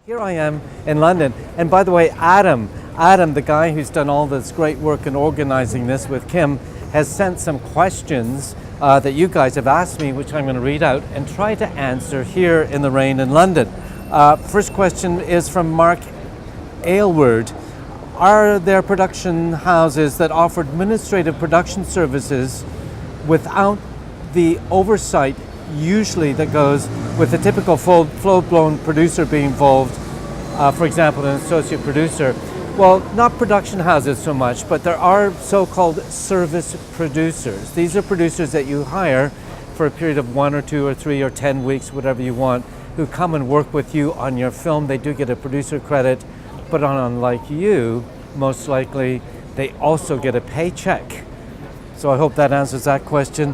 Here I am in London, and by the way, Adam, the guy who's done all this great work in organizing this with Kim, has sent some questions that you guys have asked me, which I'm going to read out and try to answer here in the rain in London. First question is from Mark Aylward. Are there production houses that offer administrative production services without the oversight usually that goes with the typical full-blown producer being involved, for example, an associate producer? Well, not production houses so much, but there are so-called service producers. These are producers that you hire for a period of 1 or 2 or 3 or 10 weeks, whatever you want, who come and work with you on your film. They do get a producer credit, but unlike you, most likely, they also get a paycheck. So I hope that answers that question.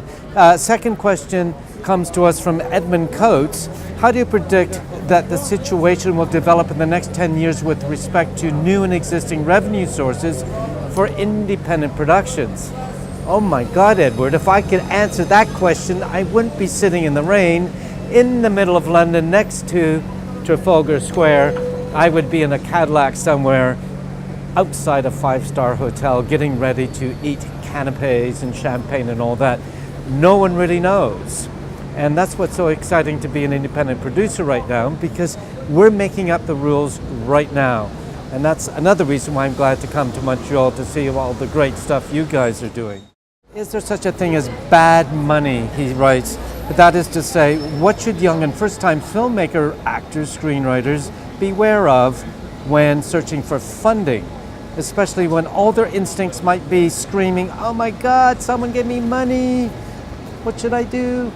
Second question comes to us from Edmund Coates. How do you predict that the situation will develop in the next 10 years with respect to new and existing revenue sources for independent productions? Oh my God, Edward, if I could answer that question, I wouldn't be sitting in the rain in the middle of London next to Trafalgar Square. I would be in a Cadillac somewhere outside a 5-star hotel getting ready to eat canapes and champagne and all that. No one really knows. And that's what's so exciting to be an independent producer right now, because we're making up the rules right now. And that's another reason why I'm glad to come to Montreal to see all the great stuff you guys are doing. Is there such a thing as bad money, he writes. But that is to say, what should young and first-time filmmaker, actors, screenwriters beware of when searching for funding? Especially when all their instincts might be screaming, oh my God, someone give me money. What should I do?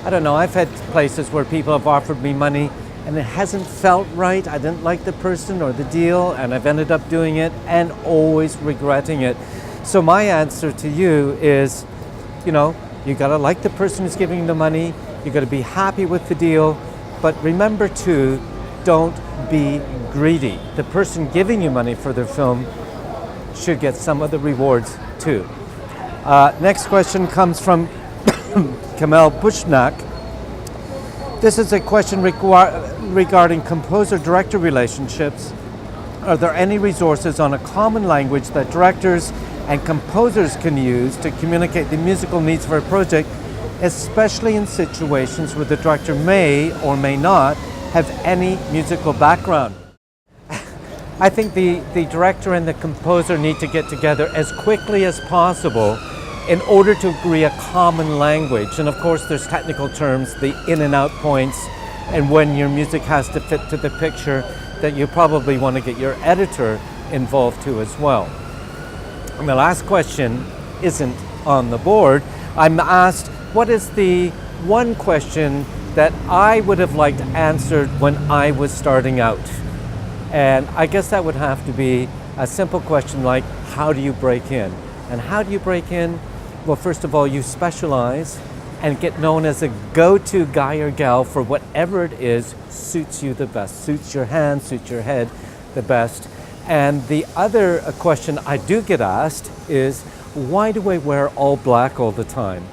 I don't know, I've had places where people have offered me money and it hasn't felt right. I didn't like the person or the deal, and I've ended up doing it and always regretting it. So my answer to you is, you know, you gotta like the person who's giving you the money, you gotta be happy with the deal, but remember too, don't be greedy. The person giving you money for their film should get some of the rewards too. Next question comes from Kamel Bushnak. This is a question regarding composer-director relationships. Are there any resources on a common language that directors and composers can use to communicate the musical needs for a project, especially in situations where the director may or may not have any musical background? I think the director and the composer need to get together as quickly as possible in order to agree a common language. And of course there's technical terms, the in and out points, and when your music has to fit to the picture, that you probably want to get your editor involved too as well. And the last question isn't on the board. I'm asked, what is the one question that I would have liked answered when I was starting out? And I guess that would have to be a simple question like, how do you break in? And how do you break in? Well, first of all, you specialize and get known as a go-to guy or gal for whatever it is suits you the best, suits your hand, suits your head the best. And the other question I do get asked is, why do I wear all black all the time?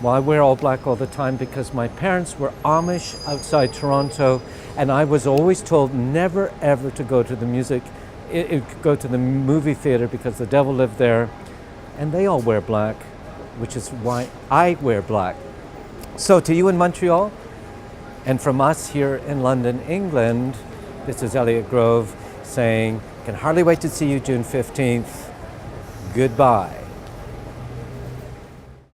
Well, I wear all black all the time because my parents were Amish outside Toronto, and I was always told never ever to go to the movie theater because the devil lived there, and they all wear black, which is why I wear black. So to you in Montreal, and from us here in London, England, this is Elliot Grove saying, can hardly wait to see you June 15th. Goodbye.